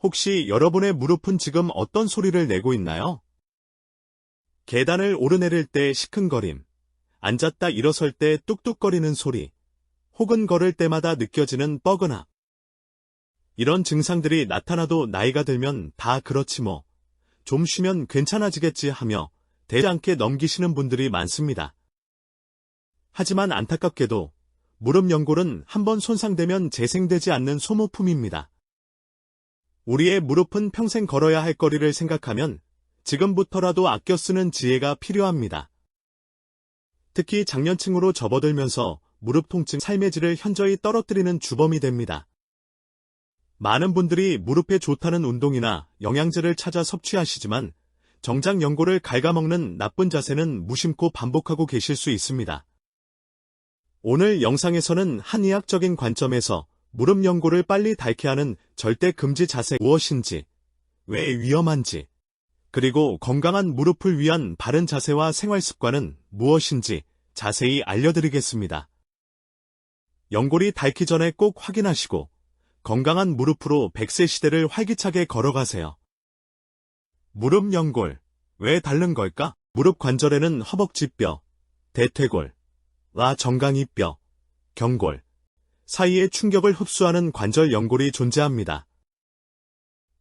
혹시 여러분의 무릎은 지금 어떤 소리를 내고 있나요? 계단을 오르내릴 때 시큰거림, 앉았다 일어설 때 뚝뚝거리는 소리, 혹은 걸을 때마다 느껴지는 뻐근함. 이런 증상들이 나타나도 나이가 들면 다 그렇지 뭐, 좀 쉬면 괜찮아지겠지 하며 대지 않게 넘기시는 분들이 많습니다. 하지만 안타깝게도 무릎 연골은 한번 손상되면 재생되지 않는 소모품입니다. 우리의 무릎은 평생 걸어야 할 거리를 생각하면 지금부터라도 아껴 쓰는 지혜가 필요합니다. 특히 장년층으로 접어들면서 무릎 통증 삶의 질을 현저히 떨어뜨리는 주범이 됩니다. 많은 분들이 무릎에 좋다는 운동이나 영양제를 찾아 섭취하시지만 정작 연골을 갉아먹는 나쁜 자세는 무심코 반복하고 계실 수 있습니다. 오늘 영상에서는 한의학적인 관점에서 무릎 연골을 빨리 닳게 하는 절대 금지 자세 무엇인지, 왜 위험한지, 그리고 건강한 무릎을 위한 바른 자세와 생활 습관은 무엇인지 자세히 알려드리겠습니다. 연골이 닳기 전에 꼭 확인하시고 건강한 무릎으로 100세 시대를 활기차게 걸어가세요. 무릎 연골, 왜 닳는 걸까? 무릎 관절에는 허벅지뼈, 대퇴골, 정강이뼈, 경골 사이에 충격을 흡수하는 관절 연골이 존재합니다.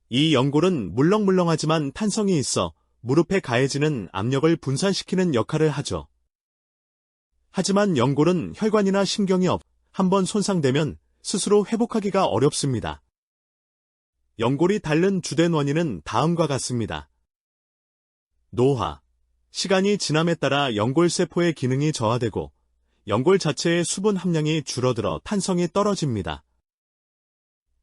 이 연골은 물렁물렁하지만 탄성이 있어 무릎에 가해지는 압력을 분산시키는 역할을 하죠. 하지만 연골은 혈관이나 신경이 한번 손상되면 스스로 회복하기가 어렵습니다. 연골이 닳는 주된 원인은 다음과 같습니다. 노화. 시간이 지남에 따라 연골세포의 기능이 저하되고 연골 자체의 수분 함량이 줄어들어 탄성이 떨어집니다.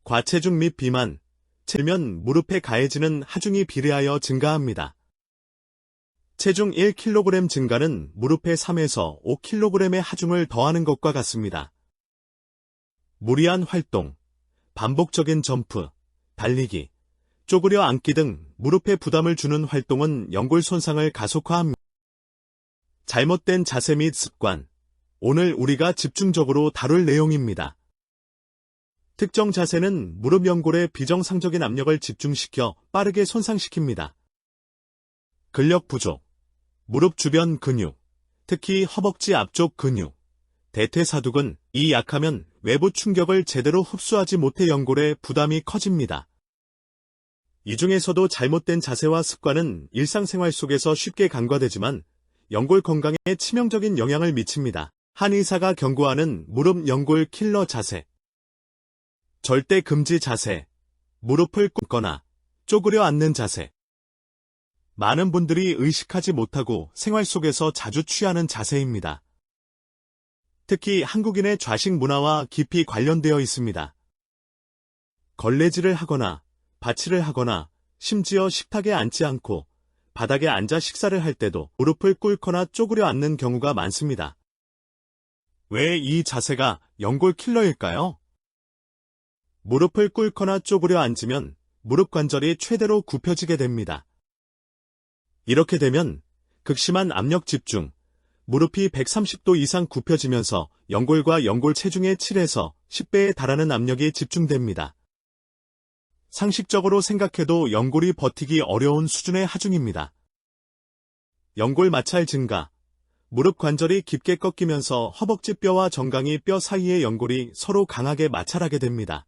과체중 및 비만, 체면 무릎에 가해지는 하중이 비례하여 증가합니다. 체중 1kg 증가는 무릎에 3에서 5kg의 하중을 더하는 것과 같습니다. 무리한 활동, 반복적인 점프, 달리기, 쪼그려 앉기 등 무릎에 부담을 주는 활동은 연골 손상을 가속화합니다. 잘못된 자세 및 습관, 오늘 우리가 집중적으로 다룰 내용입니다. 특정 자세는 무릎 연골에 비정상적인 압력을 집중시켜 빠르게 손상시킵니다. 근력 부족, 무릎 주변 근육, 특히 허벅지 앞쪽 근육, 대퇴사두근, 이 약하면 외부 충격을 제대로 흡수하지 못해 연골에 부담이 커집니다. 이 중에서도 잘못된 자세와 습관은 일상생활 속에서 쉽게 간과되지만 연골 건강에 치명적인 영향을 미칩니다. 한의사가 경고하는 무릎 연골 킬러 자세. 절대 금지 자세. 무릎을 꿇거나 쪼그려 앉는 자세. 많은 분들이 의식하지 못하고 생활 속에서 자주 취하는 자세입니다. 특히 한국인의 좌식 문화와 깊이 관련되어 있습니다. 걸레질을 하거나 받치를 하거나 심지어 식탁에 앉지 않고 바닥에 앉아 식사를 할 때도 무릎을 꿇거나 쪼그려 앉는 경우가 많습니다. 왜 이 자세가 연골 킬러일까요? 무릎을 꿇거나 쪼그려 앉으면 무릎 관절이 최대로 굽혀지게 됩니다. 이렇게 되면 극심한 압력 집중, 무릎이 130도 이상 굽혀지면서 연골과 연골 체중의 7에서 10배에 달하는 압력이 집중됩니다. 상식적으로 생각해도 연골이 버티기 어려운 수준의 하중입니다. 연골 마찰 증가. 무릎 관절이 깊게 꺾이면서 허벅지 뼈와 정강이 뼈 사이의 연골이 서로 강하게 마찰하게 됩니다.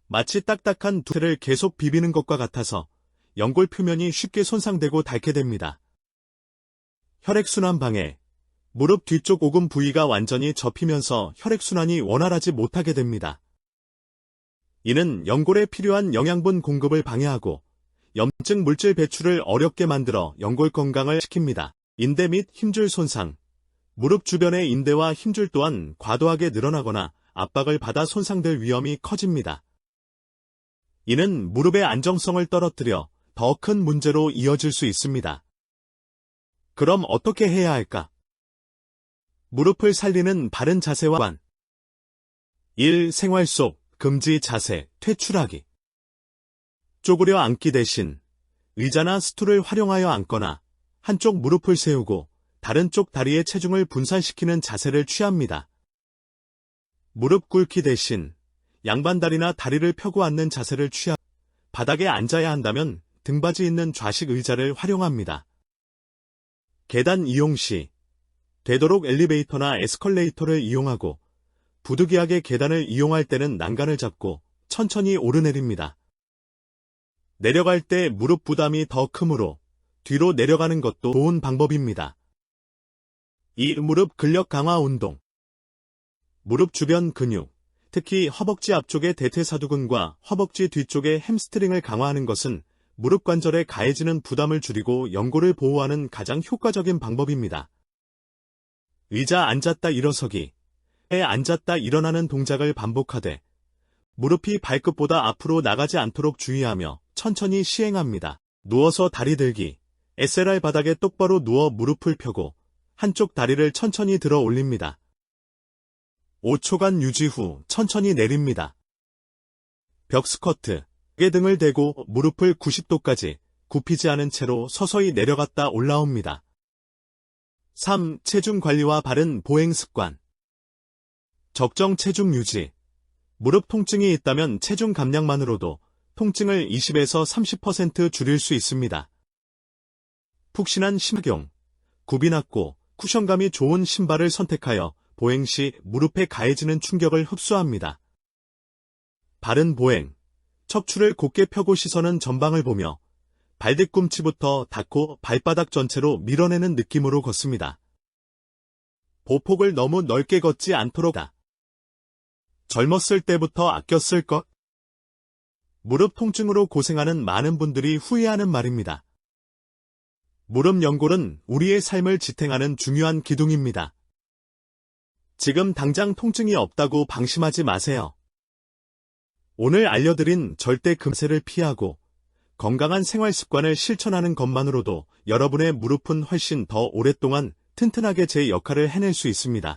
마치 딱딱한 두께를 계속 비비는 것과 같아서 연골 표면이 쉽게 손상되고 닳게 됩니다. 혈액순환 방해. 무릎 뒤쪽 오금 부위가 완전히 접히면서 혈액순환이 원활하지 못하게 됩니다. 이는 연골에 필요한 영양분 공급을 방해하고 염증 물질 배출을 어렵게 만들어 연골 건강을 시킵니다. 인대 및 힘줄 손상. 무릎 주변의 인대와 힘줄 또한 과도하게 늘어나거나 압박을 받아 손상될 위험이 커집니다. 이는 무릎의 안정성을 떨어뜨려 더 큰 문제로 이어질 수 있습니다. 그럼 어떻게 해야 할까? 무릎을 살리는 바른 자세와 관. 1. 생활 속 금지 자세, 퇴출하기. 쪼그려 앉기 대신 의자나 스툴을 활용하여 앉거나 한쪽 무릎을 세우고 다른 쪽 다리의 체중을 분산시키는 자세를 취합니다. 무릎 꿇기 대신 양반다리나 다리를 펴고 앉는 자세를 취하 바닥에 앉아야 한다면 등받이 있는 좌식 의자를 활용합니다. 계단 이용 시 되도록 엘리베이터나 에스컬레이터를 이용하고 부득이하게 계단을 이용할 때는 난간을 잡고 천천히 오르내립니다. 내려갈 때 무릎 부담이 더 크므로 뒤로 내려가는 것도 좋은 방법입니다. 2. 무릎 근력 강화 운동. 무릎 주변 근육, 특히 허벅지 앞쪽의 대퇴사두근과 허벅지 뒤쪽의 햄스트링을 강화하는 것은 무릎 관절에 가해지는 부담을 줄이고 연골을 보호하는 가장 효과적인 방법입니다. 의자 앉았다 일어서기, 에 앉았다 일어나는 동작을 반복하되 무릎이 발끝보다 앞으로 나가지 않도록 주의하며 천천히 시행합니다. 누워서 다리 들기, SLR 바닥에 똑바로 누워 무릎을 펴고 한쪽 다리를 천천히 들어 올립니다. 5초간 유지 후 천천히 내립니다. 벽 스쿼트, 벽에 등을 대고 무릎을 90도까지 굽히지 않은 채로 서서히 내려갔다 올라옵니다. 3. 체중 관리와 바른 보행 습관. 적정 체중 유지. 무릎 통증이 있다면 체중 감량만으로도 통증을 20에서 30% 줄일 수 있습니다. 푹신한 신경, 굽이 낮고 쿠션감이 좋은 신발을 선택하여 보행 시 무릎에 가해지는 충격을 흡수합니다. 바른 보행, 척추를 곧게 펴고 시선은 전방을 보며 발뒤꿈치부터 닿고 발바닥 전체로 밀어내는 느낌으로 걷습니다. 보폭을 너무 넓게 걷지 않도록 다. 젊었을 때부터 아꼈을 것. 무릎 통증으로 고생하는 많은 분들이 후회하는 말입니다. 무릎 연골은 우리의 삶을 지탱하는 중요한 기둥입니다. 지금 당장 통증이 없다고 방심하지 마세요. 오늘 알려드린 절대 금세를 피하고 건강한 생활 습관을 실천하는 것만으로도 여러분의 무릎은 훨씬 더 오랫동안 튼튼하게 제 역할을 해낼 수 있습니다.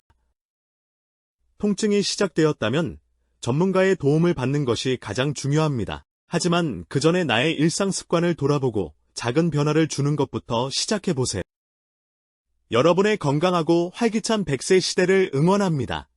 통증이 시작되었다면 전문가의 도움을 받는 것이 가장 중요합니다. 하지만 그 전에 나의 일상 습관을 돌아보고 작은 변화를 주는 것부터 시작해보세요. 여러분의 건강하고 활기찬 100세 시대를 응원합니다.